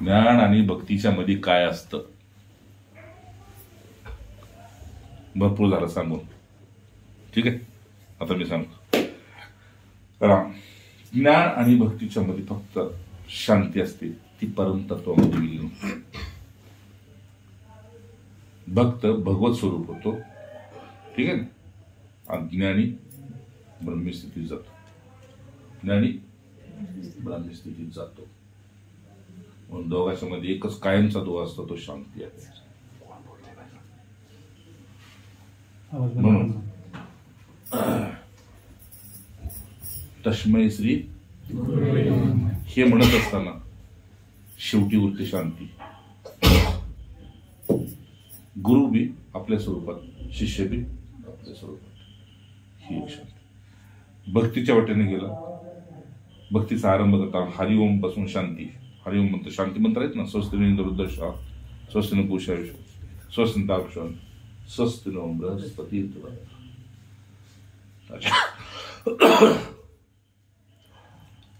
ज्ञान आणि भक्तीच्या मध्ये काय असतं? भरपूर झालं सांगून, ठीक आहे. आता मी सांगतो. ज्ञान आणि भक्तीच्या मध्ये फक्त शांती असते, ती परमतत्वामध्ये विलीन होते. भक्त भगवत स्वरूप होतो, ठीक आहे. अज्ञानी ब्रह्मस्थितीत जातो, ज्ञानी ब्रह्मस्थितीत जातो. म्हणून दोघांच्या मध्ये एकच कायमचा दुवा असतो, तो शांती आहे. म्हणून तस्मै श्री हे म्हणत असताना शेवटी उरते शांती. गुरु बी आपल्या स्वरूपात, शिष्य बी आपल्या स्वरूपात, ही एक शांती. भक्तीच्या वाटेने गेला, भक्तीचा आरंभ करता हरिओम पासून शांती. हरिओम मंत्र, शांती मंत्र आहेत ना. स्वस्तिन इंद्रवृद्धश्वा, स्वस्तिन पूषा विश्व, स्वस्तिन तापशा, स्वस्तिन बृहस्पती.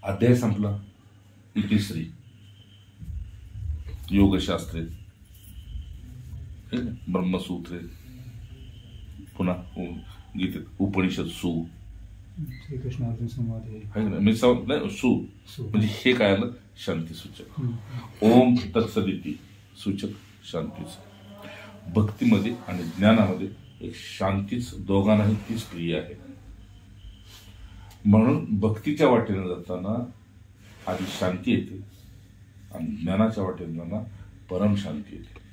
अध्याय संपला. इतिश्री योगशास्त्रे, ब्रह्मसूत्रे, पुन्हा गीतेत उपनिषद सु, श्रीकृष्ण अर्जुन संवाद सु म्हणजे हे काय आलं? शांती सूचक. ओम तत्सदिती सूचक शांतीच. भक्तीमध्ये आणि ज्ञानामध्ये एक शांतीच, दोघांनाही तीच प्रिय आहे. म्हणून भक्तीच्या वाटेने जाताना आधी शांती येते आणि ज्ञानाच्या वाटेने जाताना परम शांती येते.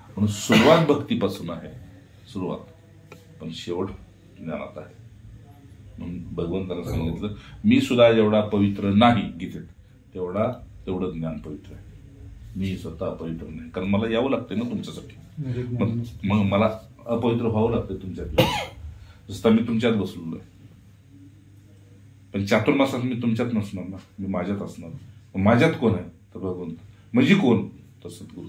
म्हणून सुरुवात भक्तीपासून आहे, सुरुवात, पण शेवट ज्ञानात आहे. म्हणून भगवंतानं सांगितलं, मी सुद्धा जेवढा पवित्र नाही गीतेत, तेवढं ज्ञान पवित्र आहे. मी स्वतः पवित्र नाही, कारण मला यावं लागतंय ना तुमच्यासाठी. मग मला अपवित्र व्हावं लागतंय तुमच्यात. जसं मी तुमच्यात बसलेलो आहे, पण चातुर्मासात मी तुमच्यात नसणार ना, मी माझ्यात असणार. माझ्यात कोण आहे? तर भगवंत. म्हणजे कोण? तर सद्गुरू.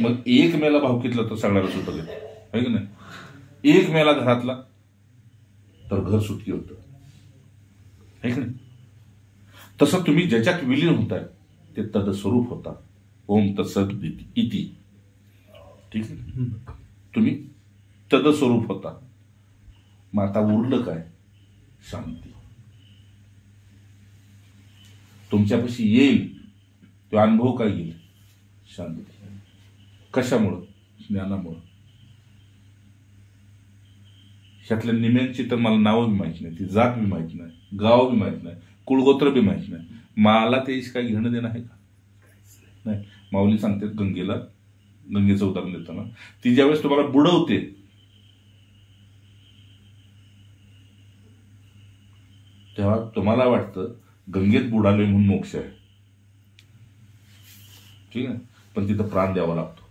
मग एक मेला भावकीतला तर सगळ्याला सुटत आहे की नाही? एक मेला घरातला तर घर सुटकी होतं, आहे की नाही? तसं तुम्ही ज्याच्यात विलीन होताय ते तदस्वरूप होता. ओम तत्सद इति, ठीक आहे. तुम्ही तदस्वरूप होता. मग आता उरलं काय? शांती. तुमच्यापाशी येईल तो अनुभव काय येईल? शांती. कशामुळं? ज्ञानामुळं. ह्यातल्या निम्यांची तर मला नावं बी माहित नाही, ती जात बी माहित नाही, गाव बी माहित नाही, कुळगोत्र बी माहित नाही. मला त्याची काही घेणं देणं आहे का? नाही. माऊली सांगते गंगेला, गंगेचं उदाहरण देताना, ती ज्यावेळेस तुम्हाला बुडवते तेव्हा तुम्हाला वाटतं गंगेत बुडाले म्हणून मोक्ष आहे, ठीक आहे. पण तिथं प्राण द्यावा लागतो.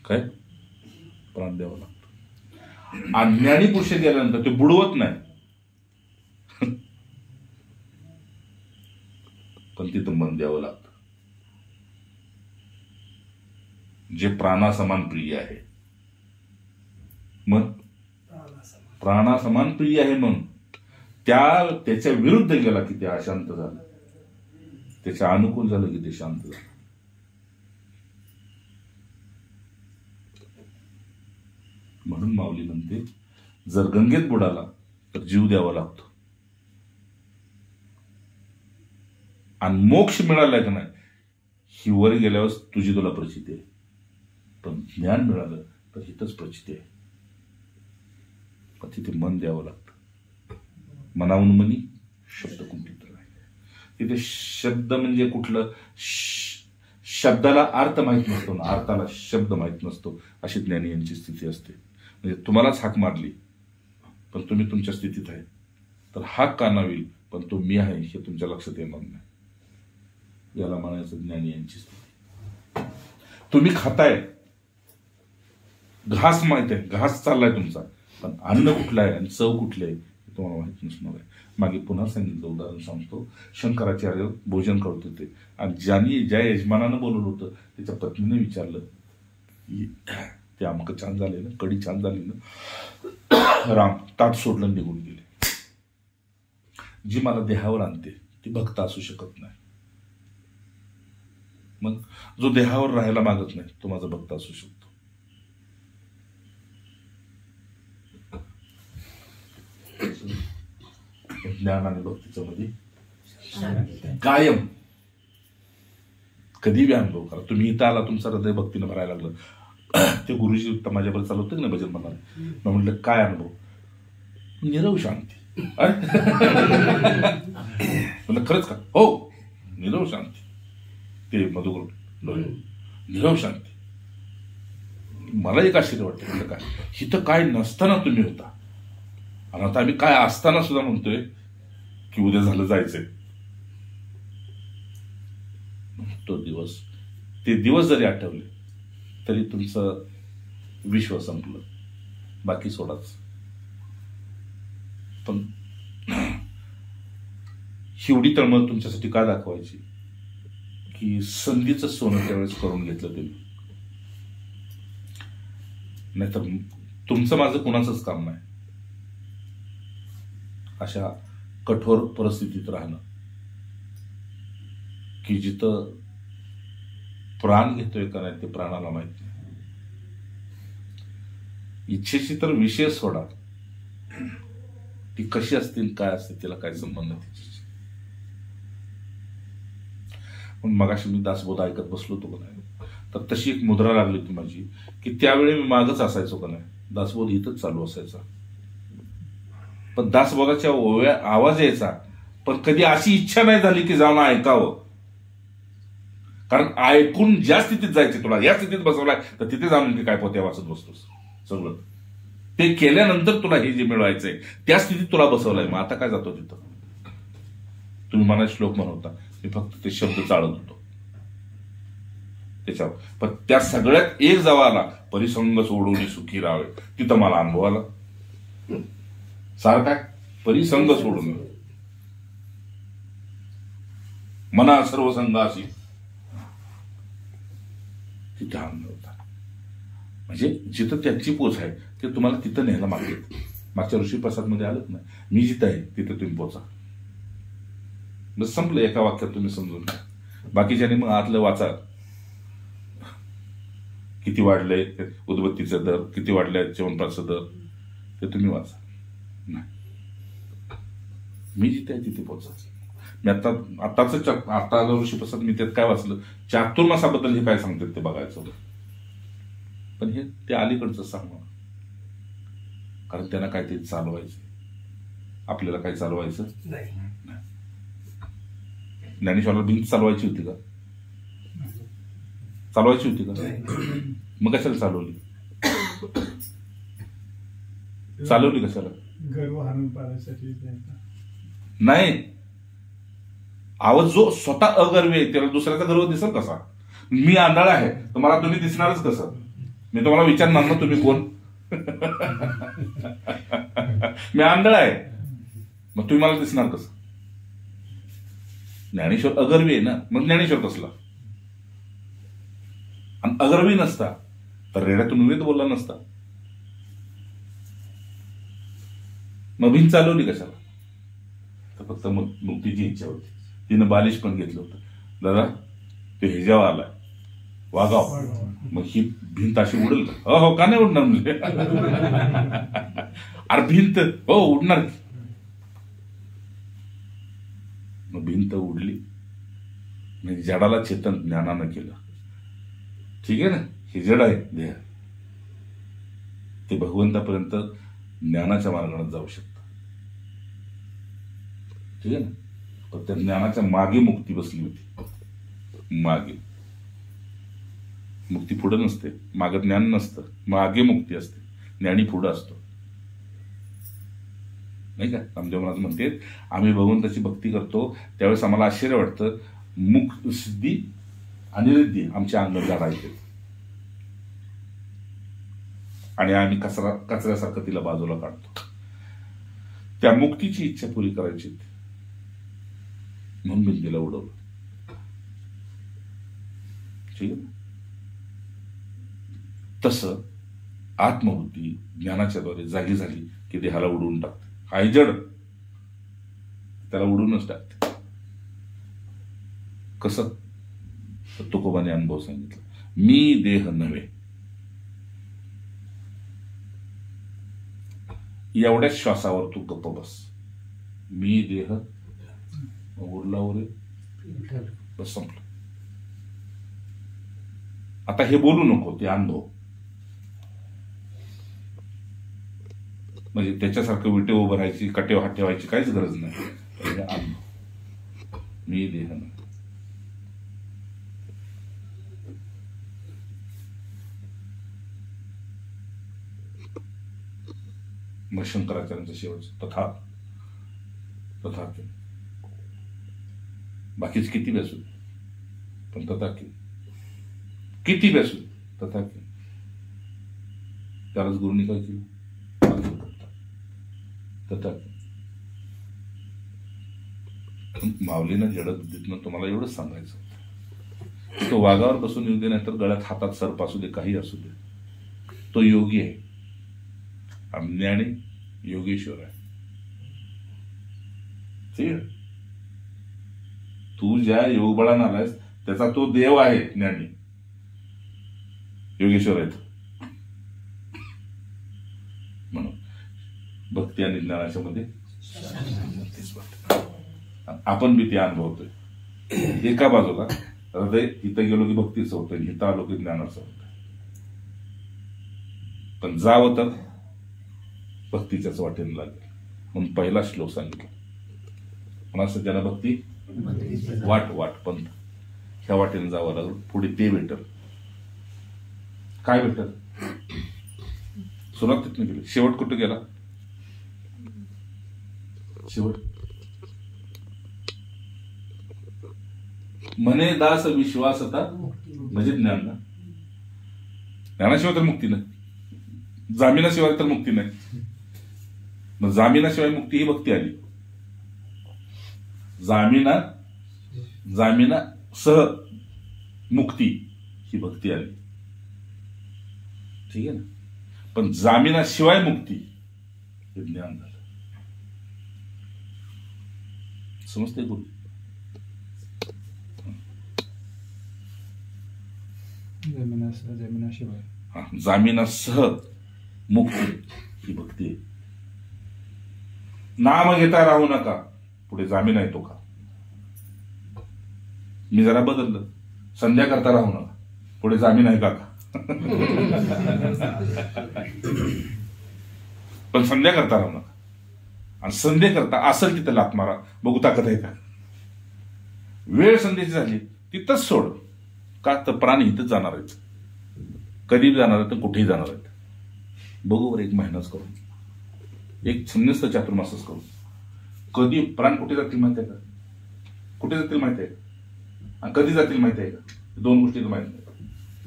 काय? प्राण द्यावा लागतो. अज्ञानी पुरुष गेल्यानंतर ते बुडवत नाही, पण तिथं मन द्यावं लागतं. जे प्राणासमान प्रिय आहे, मन प्राणासमान प्रिय आहे, मन त्याच्या विरुद्ध गेला की ते अशांत झालं, त्याच्या अनुकूल झालं की ते शांत झालं. म्हणून माऊली म्हणते, जर गंगेत बुडाला तर जीव द्यावा लागतो. आणि मोक्ष मिळाला की नाही, ही वर गेल्यावर तुझी तुला प्रचिती आहे, पण ज्ञान मिळालं तर हिथंच प्रचिती आहे. पण तिथे मन द्यावं लागतं. मनाहून मनी शब्द कुंठित राहिले. तिथे शब्द म्हणजे कुठलं? शब्दाला अर्थ माहित नसतो ना, अर्थाला शब्द माहित नसतो, अशी ज्ञानी यांची स्थिती असते. म्हणजे तुम्हालाच हाक मारली पण तुम्ही तुमच्या स्थितीत आहे, तर हाक का होईल पण तो मी आहे हे तुमच्या लक्षात येणार नाही. याला म्हणायचं ज्ञानी यांची स्थिती. तुम्ही खाताय, घास माहित आहे, घास चाललाय तुमचा, पण अन्न कुठलं आहे आणि चव कुठली आहे हे तुम्हाला माहित नसणार आहे. मागे पुन्हा सांगितलं उदाहरण सांगतो. शंकराचार्य भोजन करत होते आणि ज्या यजमानानं बोलवलं होतं त्याच्या पत्नीने विचारलं, ते आमकं छान झाले ना, कढी छान झाली ना. राम ताट सोडलं निघून गेले. जी मला देहावर आणते ती भक्त असू शकत नाही. मग जो देहावर राहायला मागत नाही तो माझा भक्त असू शकतो. ज्ञान आणि भक्तीच्या मध्ये कायम कधी बी अनुभव करा. तुम्ही इथं आला, तुमचं हृदय भक्तीनं भरायला लागलं, ते गुरुजी माझ्याबरोबर चालू होते ना भजन म्हणणार, मग म्हटलं काय अनुभव? निरव शांती. म्हणलं खरंच का? हो, निरव शांती. ते मधुकर निरव शांती. मला एक आश्चर्य वाटतं, म्हटलं काय इथं काय नसताना तुम्ही होता आणि आता आम्ही काय असताना सुद्धा म्हणतोय की उद्या झालं जायचंय. ते दिवस जरी आठवले तरी तुमचं विश्व संपलं, बाकी सोडाच. पण एवढी तळमळ तुमच्यासाठी का दाखवायची की संधीचं सोनं त्यावेळेस करून घेतलं तुम्ही. नाहीतर तुमचं माझं कुणाचंच काम नाही अशा कठोर परिस्थितीत राहणं की जिथं प्राण घेतोय का नाही ते प्राणाला माहित नाही. इच्छेची तर विषय सोडा, ती कशी असतील काय असते तिला काय संबंध नाही तिच्याशी. पण मगाशी मी दासबोध ऐकत बसलो होतो का नाही, तर तशी एक मुद्रा लागली होती माझी की त्यावेळी मी मागच असायचो का नाही, दासबोध इथंच चालू असायचा. पण दासबोधाच्या ओव्या आवाज यायचा, पण कधी अशी इच्छा नाही झाली की जाऊन ऐकावं. कारण ऐकून ज्या स्थितीत जायचे, तुला या स्थितीत बसवलाय तर तिथे जाऊन काय पोत्या वाचत बसतोस. सगळं ते केल्यानंतर तुला हे जे मिळवायचंय त्या स्थितीत तुला बसवलंय. मग आता काय जातो तिथं? तुम्ही मला श्लोक म्हणवता, मी फक्त ते शब्द चाळत होतो त्याच्यावर. पण त्या सगळ्यात एक जवळ आला, परिसंग सोडून सुखी राहावे, तिथं मला अनुभव आला. सारखा परिसंग सोडून मना सर्व संघाशी, तिथे अनुभव होता. म्हणजे जिथं त्यांची पोच आहे ते तुम्हाला तिथं न्यायला मागतात. मागच्या ऋषी प्रसाद मध्ये आलत ना, मी जिथं आहे तिथं तुम्ही पोचा. बस संपलं, एका वाक्यात तुम्ही समजून घ्या. बाकीच्याने मग आतलं वाचा, किती वाढलंय उदबत्तीचा दर, किती वाढलंय च्यवनप्राशचा दर, ते तुम्ही वाचा. नाही, मी जिथे आहे तिथे पोचा. मी आता ऋषी प्रसाद मी त्यात काय वाचलं, चातुर्मासाबद्दल हे काय सांगतात ते बघायचं. पण हे ते अलीकडचं सांगणं, कारण त्यांना काहीतरी चालवायचं, आपल्याला काय चालवायचं नाही. ज्ञानेश्वराला भिंत चालवायची होती का? चालवायची होती का? मग कशाला चालवली कशाला? गर्व हाणून पाडण्यासाठी नाही. आवाज जो स्वतः अगर्वी आहे त्याला दुसऱ्याचा गर्व दिसेल कसा? मी आंधळा आहे तर मला तुम्ही दिसणारच कसं? मी तुम्हाला विचारणार ना तुम्ही कोण? मी आंधळा आहे मग तुम्ही मला दिसणार कसं? ज्ञानेश्वर अगर्वी आहे ना, मग ज्ञानेश्वर कसला? आणि अगर्वी नसता तर रेड्यातून वेद बोलला नसता. मग भिंत चालवली कशाला? तर फक्त मग मुक्तीची इच्छा होती. तिनं बालिश पण घेतलं होतं, दादा ते ह्याच्यावर आलाय वागाव, मग ही भिंत अशी उडेल का? हो का नाही उडणार म्हणजे? अरे भिंत हो उडणार की. मग भिंत उडली, म्हणजे जडाला चेतन ज्ञानानं केलं. ठीक आहे ना, हे जड आहे देह, ते भगवंतापर्यंत ज्ञानाच्या मार्गाने जाऊ शकतं. ठीक आहे ना, पण त्या ज्ञानाच्या मागे मुक्ती बसली होती. मागे मुक्ती पुढे नसते, मागे ज्ञान नसतं, मागे मुक्ती असते. ज्ञानी पुढे असतो, नाही का? रामदेव महाराज म्हणते, आम्ही भगवंताची भक्ती करतो त्यावेळेस आम्हाला आश्चर्य वाटतं, मुख सिद्धी आणि रिद्धी आमच्या अंगात जाडायचे आणि आम्ही कचऱ्यासारखं तिला बाजूला काढतो. त्या मुक्तीची इच्छा पुरी करायची म्हणून भिंतीला उडवलं. ठीक आहे. तसं आत्मबुद्धी ज्ञानाच्या द्वारे जागी झाली की देहाला उडवून टाकते. हाय जड, त्याला उडूनच टाकते. कसं? तर तुकोबाने अनुभव सांगितला, मी देह नव्हे. एवढ्याच श्वासावर तू गप्प बस. मी देह, उरला उरेल, बस संपलं. आता हे बोलू नको, ते अनुभव. म्हणजे त्याच्यासारखं विटे उभं राहायची, कटेव हात ठेवायची काहीच गरज नाही. हे अनुभव, मी देह नव्हे. मग शंकराचार्यांचं शेवटचं तथा तथा बाकीच किती बसू, पण तथा किती बसू तथा त्यालाच गुरुनी काय केलं, तथा. माऊलीनं जडबुद्धीतनं तुम्हाला एवढंच सांगायचं, तो वाघावर बसून येऊ दे, नाहीतर गळ्यात हातात सर्प असू दे, काही असू दे, तो योगी आहे. ज्ञानी योगेश्वर आहे. तू ज्या योग बळानं आलायस त्याचा तो देव आहे. ज्ञानी योगेश्वर आहे. म्हणून भक्ती आणि ज्ञानाच्या मध्ये आपण बी ते अनुभवतोय. एका बाजूला हृदय इथं गेलो की भक्तीचं होतं, इथं आलो की ज्ञानाचं होतं. पण जावं तर भक्तीच्याच वाटेने लागेल. म्हणून पहिला श्लोक सांगितला, म्हणा सगळ्यांना भक्ती वाट वाट पंथ, ह्या वाटेने जावं लागेल. पुढे ते भेटल. काय भेटल? सुरुवात तिथून गेली, शेवट कुठे गेला? शेवट म्हणे दास विश्वासता म्हणजे ज्ञान. ज्ञानाशिवाय तर मुक्ती नाही, जामिनाशिवाय तर मुक्ती नाही. मग जामिनाशिवाय मुक्ती ही भक्ती आली. जामिना सह मुक्ती ही भक्ती आली. ठीक आहे ना? पण जामिनाशिवाय मुक्ती हे ज्ञान झालं. समजते गुरु? जमिनाशिवाय जामिनासह मुक्ती ही भक्ती आहे. नाम घेता राहू नका, पुढे जामीन आहे तो का? मी जरा बदललं, संध्या करता राहू नका, पुढे जामीन आहे का? पण संध्या करता राहू नका, आणि संध्या करता असेल तिथं लात मारा, बघू ताकद आहे का? वेळ संध्याची झाली तिथंच सोड. का तर प्राणी इथंच जाणार आहेत, कधी जाणार आहेत, कुठेही जाणार आहेत. बघू बरं, 1 महिनाच करून, एक संन्यस्त चातुर्मासच करू. कधी प्राण कुठे जातील माहिती आहे का? कुठे जातील माहिती आहे का? आणि कधी जातील माहिती आहे का? 2 गोष्टी माहिती नाही.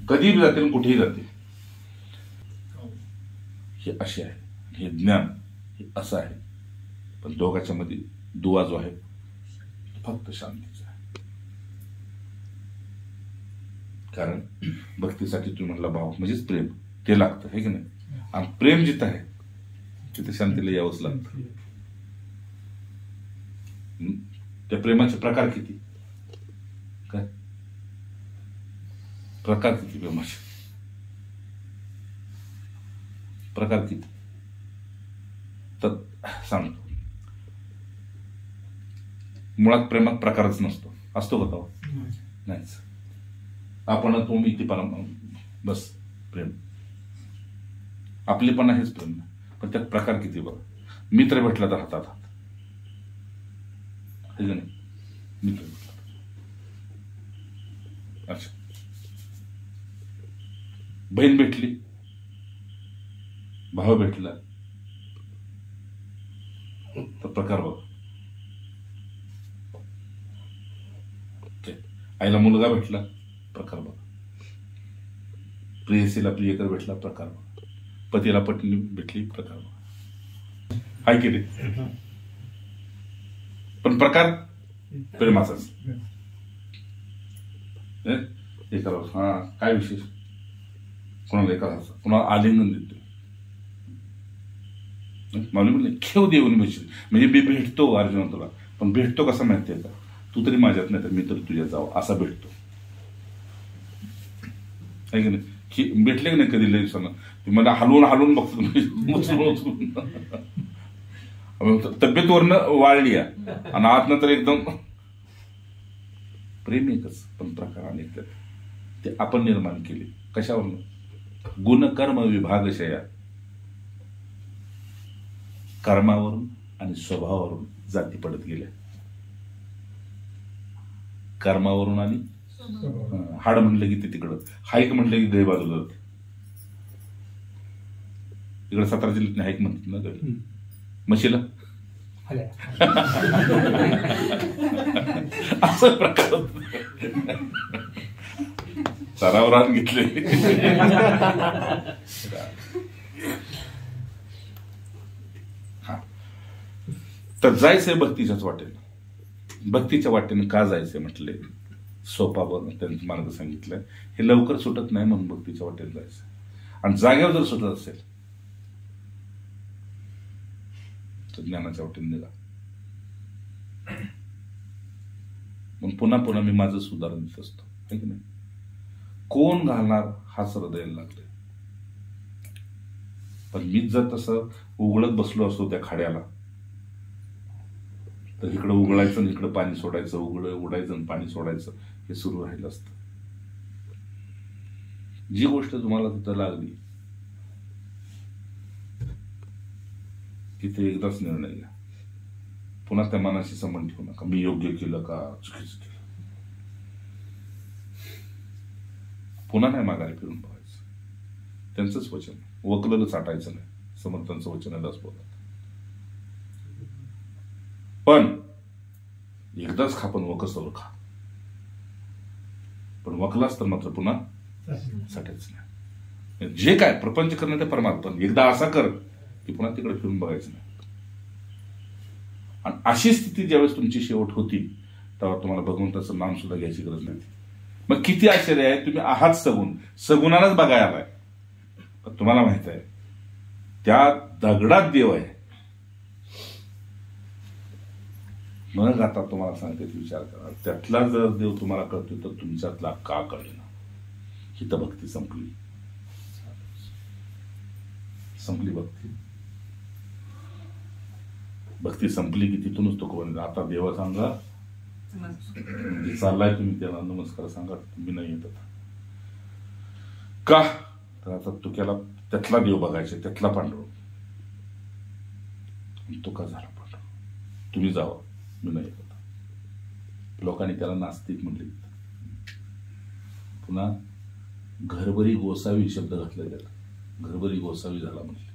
कधी जातील, कुठेही जातील. हे असे आहे, हे ज्ञान हे असं आहे. पण दोघांच्या मध्ये दुवा जो आहे फक्त शांतीचा आहे. कारण भक्तीसाठी तुम्ही म्हणला भाव म्हणजेच प्रेम, ते लागतं, हे की नाही? आणि प्रेम जिथं आहे तिथे शांतीला यावंच लागतं. त्या प्रेमाचे प्रकार किती? काय प्रकार किती? प्रेमाचे प्रकार किती? तर सांगतो. मुळात प्रेमात प्रकारच नसतो. असतो का तेव्हा? नाहीच. आपण तुम्ही ती बस प्रेम, आपलेपणा हेच प्रेम. पण त्यात प्रकार किती बघा. मित्र भेटला तर हातात हात, हे नाही? मित्र भेटला, अच्छा. बहीण भेटली, भाव भेटला तर प्रकार बघा. आईला मुलगा भेटला, प्रकार बघा. प्रेयसीला प्रियकर भेटला, प्रकार बघा. पतीला पत्नी भेटली, प्रकार बघा. हाय की नाही? पण प्रकार प्रेमाचाच. हे करा, हा काय विशेष? कोणाला एका कुणाला आलिंगन देतो, माऊली म्हणले खेळ देऊन बसशील, म्हणजे मी भेटतो अर्जुना तुला, पण भेटतो कसा माहितीये का, तू तरी माझ्यात नाही तर मी तरी तुझ्यात जावं असा भेटतो. आहे की नाही, भेटले की नाही कधी लई दिवसानं, मला हलवून हलवून बघतो तब्येत वरनं वाढली आहे आणि आतनं तर एकदम प्रेम एकच, पण प्रकार अनेक ते आपण निर्माण केले. कशावरून? गुणकर्म विभागशया, कर्मावरून आणि स्वभावावरून जाती पडत गेल्या. कर्मावरून आणि हाड म्हणलं की ते तिकडं, हाईक म्हणलं की गै बाजूला जाते. तिकडे सातारा जिल्ह्यात हाईक म्हणतात ना गै, म्हशीला असं प्रकार सरावर रान घेतले. तर जायचंय भक्तीच्याच वाटेनं. भक्तीच्या वाटेनं का जायचंय म्हटले, सोपा त्यांचा मार्ग सांगितलाय. हे लवकर सुटत नाही म्हणून भक्तीच्या वाटेनं जायचं. आणि जागेवर जर सुटत असेल तर ज्ञानाच्या वाटेने निघा. मग पुन्हा पुन्हा मी माझं सुधारण देत असतो, है की नाही. कोण घालणार हाच हृदयाला लागले. पण मीच जर तसं उघडत बसलो असतो त्या खाड्याला, तर इकडं उघडायचं आणि इकडं पाणी सोडायचं, उघडायचं आणि पाणी सोडायचं, हे सुरू राहिलं असतं. जी गोष्ट तुम्हाला तिथं लागली तिथे एकदाच निर्णय घ्या. पुन्हा त्या मनाशी संबंध ठेवू नका, मी योग्य केलं का चुकीचं केलं. पुन्हा नाही माघारी फिरून बघायचं. त्यांचंच वचन, वकलेलं चाटायचं नाही. समर्थांचं वचन आहे, दास बोलत. पण एकदाच खा, पण वकसवर खा. पण वकलाच तर मात्र पुन्हा साठायचं नाही. जे काय प्रपंच करणं ते परमात्मा, एकदा असा कर की पुन्हा तिकडे फिरून बघायचं नाही. आणि अशी स्थिती ज्यावेळेस तुमची शेवट होती तेव्हा तुम्हाला भगवंताचं नाम सुद्धा घ्यायची गरज नाही. मग किती आश्चर्य आहे, तुम्ही आहात सगुण, सगुणालाच बघायला आलाय. पण तुम्हाला माहित आहे त्या दगडात देव आहे. मग आता तुम्हाला सांगते विचार करा, त्यातला जर देव तुम्हाला कळतोय तर तुमच्यातला का कळेना. ही तर भक्ती संपली, संपली भक्ती. भक्ती संपली की तिथूनच तो कोण आता देवा सांगा चाललाय, तुम्ही त्याला नमस्कार सांगा, तुम्ही नाही येत आता. का तर आता तुक्याला त्यातला देव बघायचा, त्यातला पांडुरंग. तो का झाला पांडुरंग, तुम्ही जावा, मी नाही येत आता. लोकांनी त्याला नास्तिक म्हणले. पुन्हा घरभरी गोसावी शब्द घातला त्याला, घरभरी गोसावी झाला म्हणले.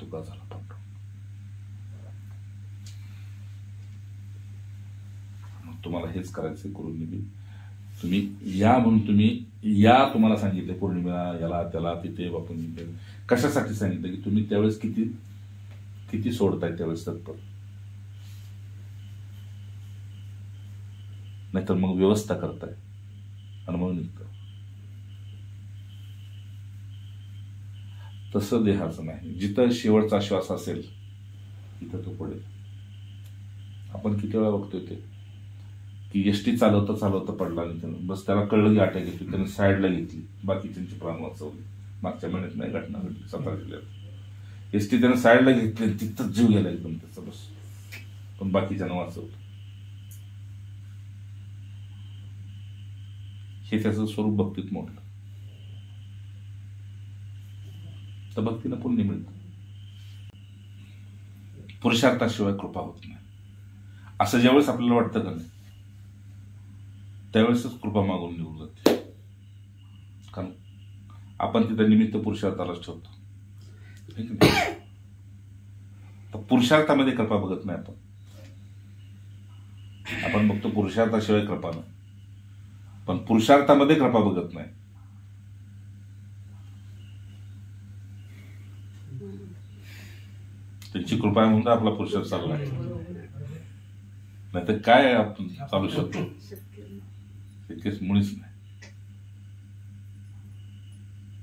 तुका झाला पांडुरंग. तुम्हाला हेच करायचं करून निघेल. तुम्ही या म्हणून तुम्ही या, तुम्हाला सांगितले पौर्णिमेला याला त्याला तिथे बापून कशासाठी सांगितलं की तुम्ही त्यावेळेस किती किती सोडताय त्यावेळेस तत्पर. नाहीतर मग व्यवस्था करताय आणि मग निघतं. तसं देहाचं नाही. जिथं शेवटचा श्वास असेल तिथं तो पडेल. आपण किती वेळा बघतोय ते की एसटी चालवता चालवता पडला आणि त्यानं बस त्याला कळलं की अटॅक घेतली, त्याने साईडला घेतली, बाकी त्यांची प्राण वाचवली. मागच्या महिन्यात नाही घटना घडली सातारा जिल्ह्यात. एसटी त्यानं साईडला घेतली, तिथंच जीव गेला एकदम त्याचा, बस. पण बाकीच्यानं वाचवलं. हे त्याचं स्वरूप भक्तीत मोडलं. तर भक्तीनं पुण्य मिळतं. पुरुषार्थाशिवाय कृपा होत नाही असं ज्यावेळेस आपल्याला वाटतं का नाही त्यावेळेसच कृपा मागून निघून जाते. कारण आपण तिथं निमित्त पुरुषार्थालाच ठेवतो. तर पुरुषार्थामध्ये कृपा बघत नाही आपण. आपण बघतो पुरुषार्थाशिवाय कृपा नाही, पण पुरुषार्थामध्ये कृपा बघत नाही. त्यांची कृपा आहे म्हणून आपला पुरुषार्थ चालला आहे. नाही तर काय आपण चालू शकतो, इतकेच मुळीच नाही.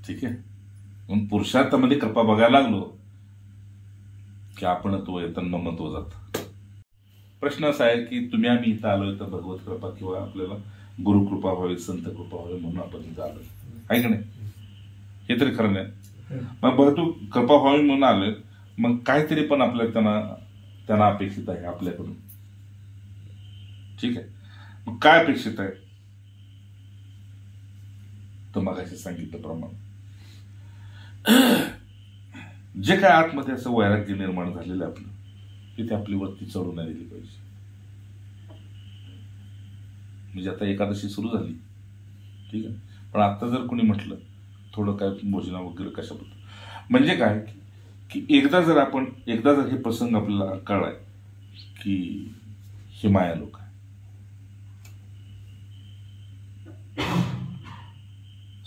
ठीक आहे. म्हणून पुरुषार्थामध्ये कृपा बघायला लागलो की आपणत्व येतं, ममत्व जात. प्रश्न असा आहे की तुम्ही आम्ही इथं आलोय तर भगवत कृपा किंवा आपल्याला गुरुकृपा व्हावी, संत कृपा व्हावी म्हणून आपण इथं आलोय, आहे की नाही? हे तरी खरं नाही. मग बघ, तू कृपा व्हावी म्हणून आलोय, मग काहीतरी पण आपल्याला त्यांना अपेक्षित आहे आपल्याकडून. ठीक आहे. मग काय अपेक्षित आहे? तर मगाशी सांगितल्याप्रमाणे जे काय आतमध्ये असं वैराग्य निर्माण झालेलं आपलं, तिथे आपली वरती चढू नाही दिली पाहिजे. म्हणजे आता एकादशी सुरू झाली, ठीक आहे, पण आता जर कोणी म्हटलं थोडं काय भोजना वगैरे कशाबद्दल, म्हणजे काय की एकदा जर हे प्रसंग आपल्याला कळलाय की हे माया लोक आहे,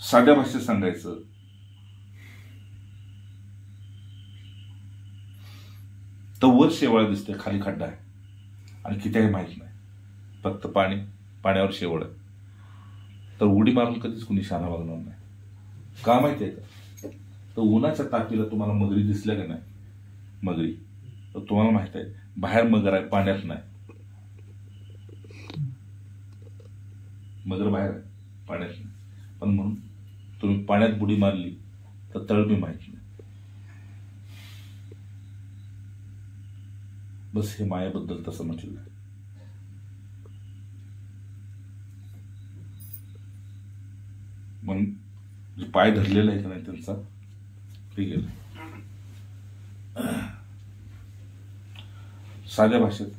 साध्या भाषेत सांगायचं तर वर शेवाळ दिसते, खाली खड्डा आहे आणि किती आहे माहित नाही, फक्त पाण्यावर शेवळ आहे. तर उडी मारून कधीच कुणी शहाणा वागणार नाही. का माहितीये का? तर उन्हाच्या तापीला तुम्हाला मगरी दिसल्या का नाही, मगरी, तर तुम्हाला माहित आहे बाहेर मगर आहे, पाण्यात नाही. मगर बाहेर आहे, पाण्यात नाही. पण म्हणून तुम्ही पाण्यात बुडी मारली तर तळबी माहित नाही. बस हे मायाबद्दल तसं म्हटलेलं आहे. म्हणून जे पाय धरलेला आहे का नाही त्यांचा ते गेलं. साध्या भाषेत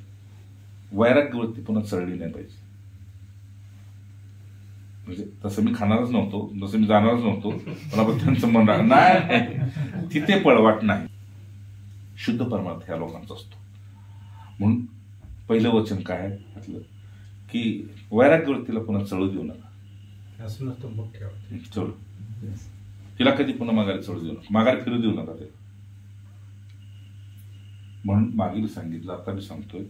वैराग्यवरती पुन्हा चढली नाही पाहिजे. म्हणजे तसं मी खाणारच नव्हतो, जसं मी जाणारच नव्हतो, पण आपण त्यांचं मन नाही, तिथे पळवाट नाही. शुद्ध परमार्थ ह्या लोकांचा असतो. म्हणून पहिलं वचन काय आहे म्हटलं की वैराग्यवरतीला पुन्हा चढू देऊ नका. चढू तिला कधी पुन्हा माघारी चढू देऊ नका, माघारी फिरू देऊ नका ते. म्हणून मागील सांगितलं, आता मी सांगतोय,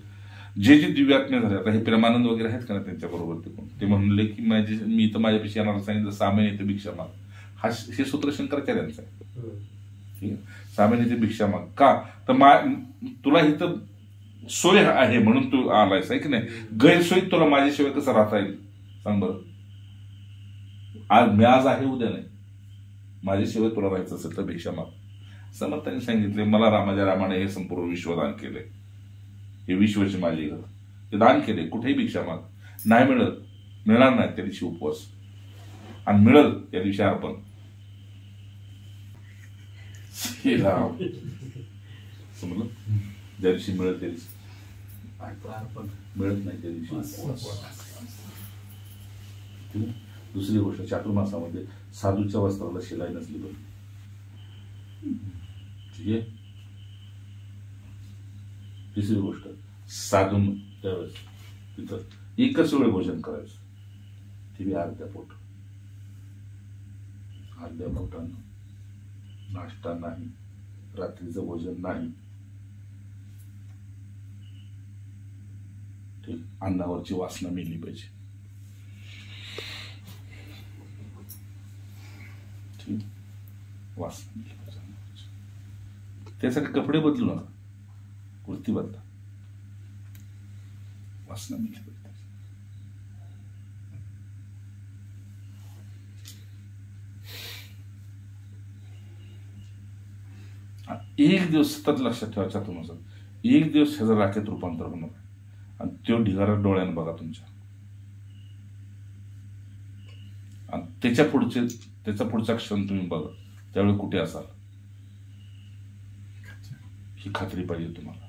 जे दिव्यात्म्य झाले, आता हे प्रेमानंद वगैरे आहेत का ना त्यांच्या बरोबर, ते म्हणले की मी तर माझ्यापेक्षा येणार सांगितलं, सामेन येते भिक्षा माग. हे सूत्र शंकराचार्यांचं आहे. ठीक आहे. सामेन येते भिक्षा माग का? तर तुला इथं सोय आहे म्हणून तू आलायस, आहे की नाही? गैरसोयीत तुला माझ्याशिवाय कसं राहता येईल सांग बरं? मी आज आहे, उद्या नाही. माझ्याशिवाय तुला राहायचं असेल तर भिक्षा माग. समर्थांनी सांगितले, मला रामाने हे संपूर्ण विश्व दान केलंय, हे विश्वाची माझी घर, ते दान केले, कुठेही भिक्षा माग. नाही मिळणार नाही त्या दिवशी उपवास, आणि मिळेल त्या दिवशी अर्पण. समजलं? ज्या दिवशी मिळेल त्या दिवशी अर्पण, मिळत नाही त्या दिवशी उपवास. दुसरी गोष्ट, चातुर्मासामध्ये साधूच्या वस्त्राला शिलाई नसली पाहिजे. ठीक आहे. तिसरी गोष्ट, साधून त्यावेळेस तिथं एकच वेळ भोजन करायचं, ती बी अर्ध्या पोटानं, नाश्ता नाही, रात्रीचं भोजन नाही. ठीक. अन्नावरची वासना मिळली पाहिजे. ठीक. वासना मिळली पाहिजे. त्यासाठी कपडे बदलू नका, वृत्ती बदला, वासना मिळली पाहिजे. एक दिवस सतत लक्षात ठेवायचा तुमचं, एक दिवस ह्याचं राखेत रूपांतर होणार आणि तो ढिगारा डोळ्यानं बघा तुमच्या, आणि त्याचा पुढचा क्षण तुम्ही बघा, त्यावेळी कुठे असाल ही खात्री पाहिजे तुम्हाला.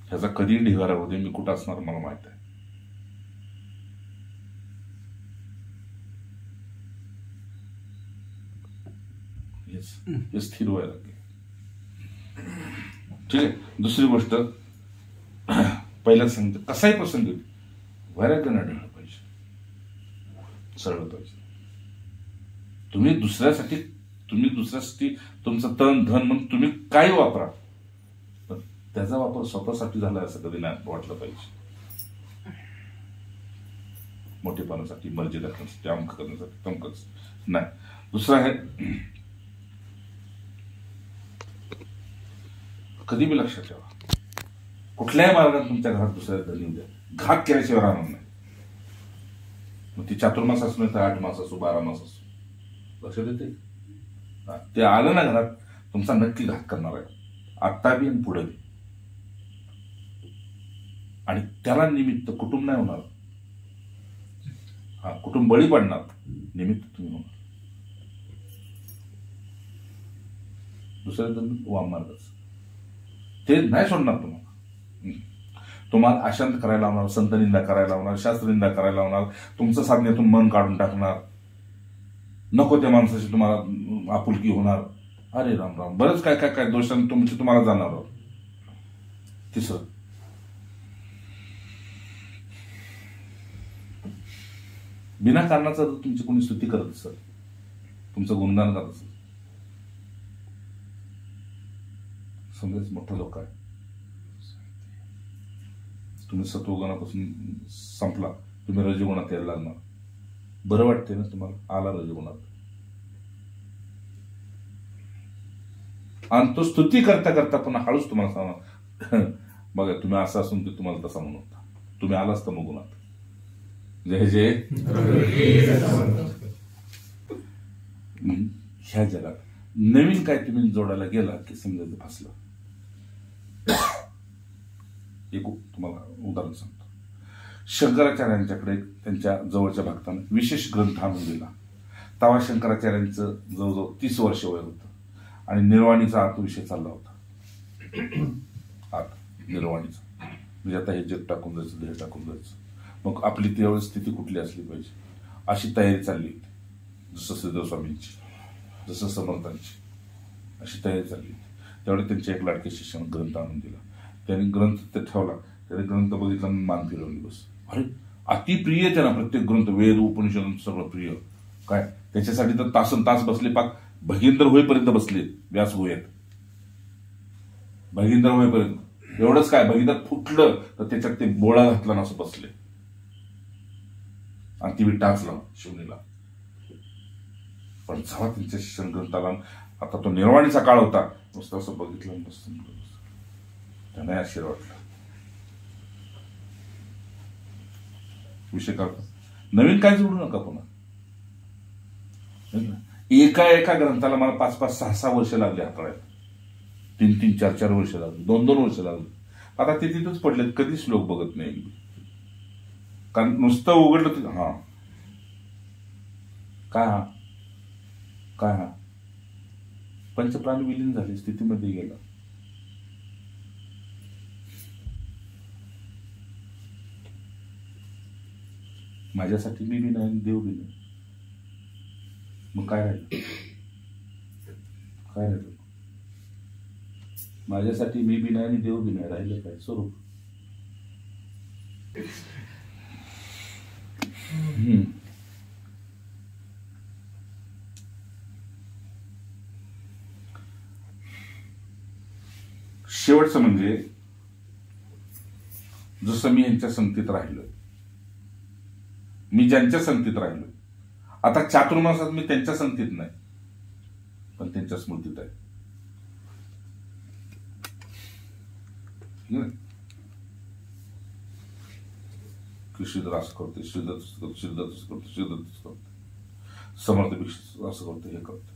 ह्याचा कधी ढिगारा होते, मी कुठं असणार मला माहित आहे. हे स्थिर व्हायला लागले. ठीक आहे. दुसरी गोष्ट, पहिला सांगतो, कसाही प्रसंग वैराग्य नाही ढळलं पाहिजे, सरळ पाहिजे. तुम्ही दुसऱ्यासाठी तुमचं तन धन म्हणून तुम्ही काही वापरा, पण त्याचा वापर स्वतःसाठी झाला असं कधी नाही वाटलं पाहिजे. मोठेपणासाठी, मर्जी दाखवण्यासाठी, अमक करण्यासाठी, तमकच नाही. दुसरं आहे, कधी बी लक्षात ठेवा, कुठल्याही मार्गाने तुमच्या घरात दुसऱ्या धनी उद्या घात केल्याशिवाय राहणार नाही. मग ती चातुर्मास असू नाही तर 8 मास असो 12 मास असो, लक्षात येते. ते आलं ना घरात, तुमचा नक्की घात करणार आहे, आत्ता बी आणि पुढे बी. आणि त्याला निमित्त कुटुंब नाही होणार. हा, कुटुंब बळी पडणार, निमित्त तुम्ही होणार. दुसऱ्या वाम मार्गच ते नाही सोडणार तुम्हाला. तुम्हाला अशांत करायला लावणार, संतनिंदा करायला लावणार, शास्त्रनिंदा करायला लावणार, तुमचं साधनेतून मन काढून टाकणार, नको त्या माणसाची तुम्हाला आपुलकी होणार. अरे राम राम, बरंच काय काय काय दोषांनी तुमची तुम्हाला जाणार. तिसरं, विनाकारणाचा जर तुमची कोणी स्तुती करत असेल, तुमचं गुणगान करत असेल, समजायचं मोठा धोका आहे. तुम्ही सत्वगुणापासून संपला, तुम्ही रजगुणात यायला लागणार. बरं वाटते ना तुम्हाला, आला रजगुणात, आणि तो स्तुती करता करता पुन्हा हळूच तुम्हाला सांगणार, बघा तुम्ही असं असून ते तुम्हाला तसा म्हणून होता, तुम्ही आलाच तम गुणात. जय जय. ह्या जगात नवीन काय तुम्ही जोडायला गेला की समजायचं फसलं. एक तुम्हाला उदाहरण सांगतो. शंकराचार्यांच्याकडे त्यांच्या जवळच्या भक्तांना विशेष ग्रंथ आणून दिला. तेव्हा शंकराचार्यांचं जवळजवळ 30 वर्ष वय होतं आणि निर्वाणीचा आत विषय चालला होता. आत निर्वाणीचा म्हणजे आता हे जग टाकून जायचं, देह टाकून जायचं. मग आपली त्यावेळेस स्थिती कुठली असली पाहिजे अशी तयारी चालली होती. जसं श्रीधर स्वामींची, जसं समर्थांची अशी तयारी चालली होती. त्यावेळी त्यांच्या एक लाडक्या शिष्यानं ग्रंथ आणून दिला. त्यांनी ग्रंथ ते ठेवला, त्याने ग्रंथ बघितला, मान फिरवली. बस, अरे अति प्रिय त्यांना प्रत्येक ग्रंथ, वेद उपनिषद सगळं प्रिय. काय त्याच्यासाठी तर तासन तास बसले, पाक भगींद्र होईपर्यंत बसले. व्यास होयत भगींद्र होईपर्यंत. एवढंच काय, भगींद्र फुटलं तर त्याच्यात ते बोळा घातला ना असं बसले, आणि ती बी टाचला शिवणीला. पण जेव्हा त्यांच्या शिक्षण ग्रंथाला, आता तो निर्वाणीचा काळ होता, नुसतं असं बघितलं, मस्त त्यांना आश्चर्य वाटलं. विषय करता नवीन काय जोडू नका पुन्हा. एका एका ग्रंथाला मला 5-5, 6-6 वर्ष लागले हाताळायला. 3-3, 4-4 वर्ष लागली, 2-2 वर्ष लागली. आता ते तिथंच पडलेत, कधीच लोक बघत नाही. कारण नुसतं उघडलं तर हा काय, हा काय, हा पंचप्राण विलीन झाले, स्थितीमध्ये गेला. माझ्यासाठी मी बी नाही, देव बी नाही. मग काय राहिलं, काय राहिलं? माझ्यासाठी मी बी नाही आणि देव बी नाही, राहिलं काय स्वरूप? शेवटचं म्हणजे, जसं मी यांच्या संगतीत राहिलोय, मी ज्यांच्या संगतीत राहिलोय, आता चातुर्मासात मी त्यांच्या संगतीत नाही, पण त्यांच्या स्मृतीत आहे. की श्रीधर असं करते, श्रीधर तसं करतो, श्रीधर तसं करतो, श्रीधर तसं करतो, समर्थ भिक्षा असं करतो, हे करतो.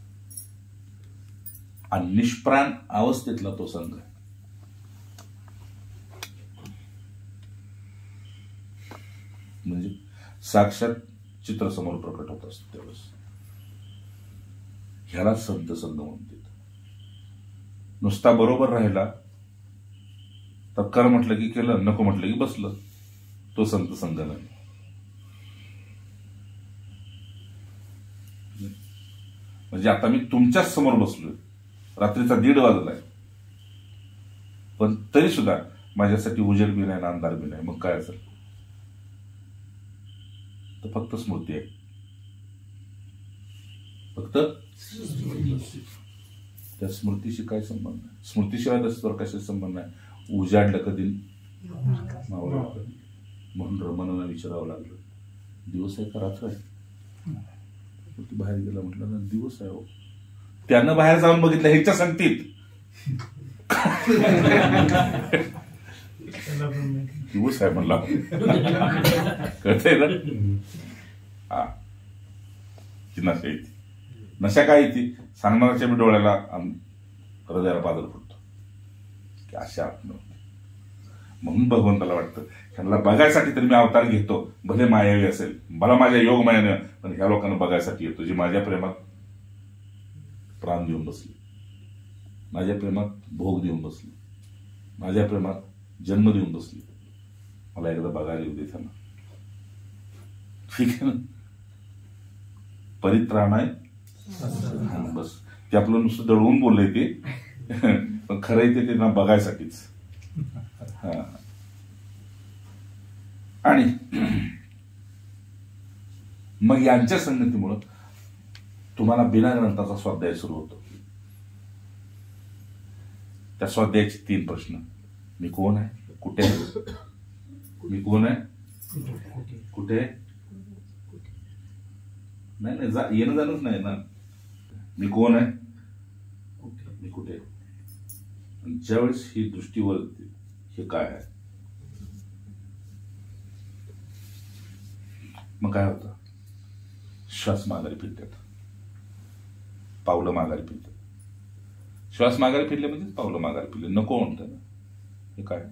आणि निष्प्राण अवस्थेतला तो संघ आहे. म्हणजे साक्षात चित्र समोर प्रकट होत असतं त्यावेळेस. ह्याला संत संघ म्हणतात. नुसता बरोबर राहिला तर कर म्हटलं की केलं, नको म्हटलं की बसलं, तो संत संघ नाही. म्हणजे आता मी तुमच्याच समोर बसलोय, रात्रीचा 1:30 वाजलाय, पण तरी सुद्धा माझ्यासाठी उजेड बी नाही, अंधार बी नाही. मग काय असेल? तर फक्त स्मृती आहे, फक्त त्या स्मृतीशी काय संबंध नाही. स्मृतीशिवाय तर कशाचा संबंध नाही. उजाडलं कधी मावळलं कधी, म्हणून रमणाला विचारावं लागलं, दिवस आहे का रात्र आहे? ती बाहेर गेला, म्हटलं ना दिवस आहे हो. त्यानं बाहेर जाऊन बघितलं ह्याच्या संगतीत त्याला पण माहिती. दिवस आहे म्हणला. कळतंय ना? हा, ती नशा येते. नशा काय येते सांगणाऱ्याच्या मी डोळ्याला हृदयाला पादर फुटतो की अशा आत्म. म्हणून भगवंताला वाटतं ह्यांना बघायसाठी तर मी अवतार घेतो, भले मायावी असेल, मला माझ्या योग मायाने, पण ह्या लोकांना बघायसाठी येतो जी माझ्या प्रेमात प्राण देऊन बसली, माझ्या प्रेमात भोग देऊन बसली, माझ्या प्रेमात जन्म देऊन बसली. मला एकदा बघायला येऊ दे त्यांना. ठीक आहे ना? परित्राणाय बस. ते आपलं नुसतं दळवून बोललंय ते, पण खरंय ते त्यांना बघायसाठीच. हा. आणि मग यांच्या संगतीमुळं तुम्हाला बिना ग्रंथाचा स्वाध्याय सुरू होतो. त्या स्वाध्यायाचे 3 प्रश्न. मी कोण आहे, कुठे आहे, मी कोण आहे, कुठे आहे. नाही नाही, येणं जाणंच नाही ना. मी कोण आहे, मी कुठे आहे. आणि ज्यावेळेस ही दृष्टी वळते, हे काय आहे, मग काय होतं, श्वास माघारी फिरतात, पावलं माघारी फिरतात. श्वास माघारी फिरले म्हणजे पावलं माघारी फिरले. नको म्हणतं ना. हे काय,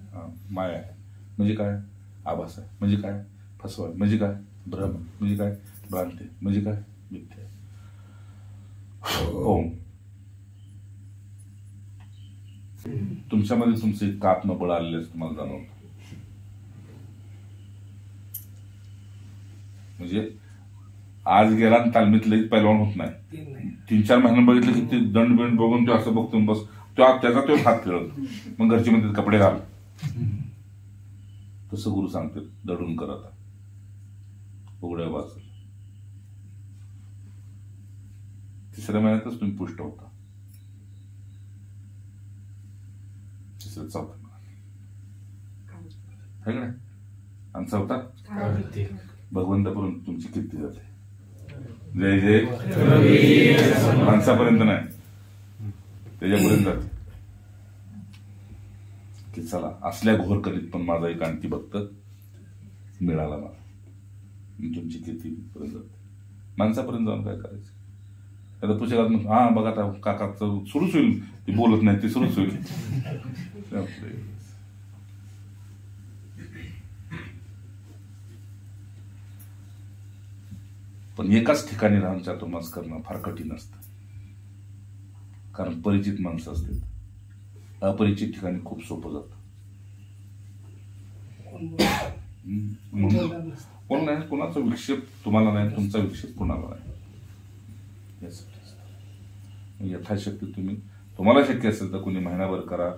माया आहे म्हणजे काय, आभास आहे म्हणजे काय, फसवा म्हणजे काय, भ्रम म्हणजे काय, भ्रांती म्हणजे काय, मिथ्या. ओम. तुमच्यामध्ये तुमचं इतकं आत्मबळ आलेलं तुम्हाला जाणवतं. म्हणजे आज गेला आणि तालमीत लगेच पैलवान होत नाही. 3-4 महिने बघितलं की ते दंड बिंड बघून तो असं बघतो बस, त्याचा तो हात फिरवतो. मग घरची म्हणते कपडे घाल. तसं गुरु सांगते दडून कर, आता उघड्या वाचल. 3ऱ्या महिन्यातच तुम्ही पुष्ट होता. 3ऱ्या-4थ्या महिन्यात आहे का नाही. आणि 4था भगवंतापर्यंत तुमची कीर्ती जाते. जय जय. माणसापर्यंत नाही, त्याच्यापर्यंत जाते की चला असल्या घोर करीत पण माझा एक आणखी भक्त मिळाला मला. तुमची कीर्ती पर्यंत जाते. माणसापर्यंत जाऊन काय करायचं. आता पुस्तकात मग हा बघा आता काकाचं सुरूच होईल, ती बोलत नाही ती सुरूच होईल. पण एकाच ठिकाणी राहून चातुर्मास करणं फार कठीण असतं. कारण परिचित माणसं असतात, अपरिचित ठिकाणी खूप सोपं जातं. कोण नाही, कोणाचा विक्षेप तुम्हाला नाही, तुमचा विक्षेप कोणाला नाही. यथाशक्ती तुम्हाला शक्य असेल तर कोणी महिनाभर करा,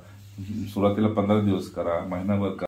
सुरुवातीला 15 दिवस करा, महिनाभर करा.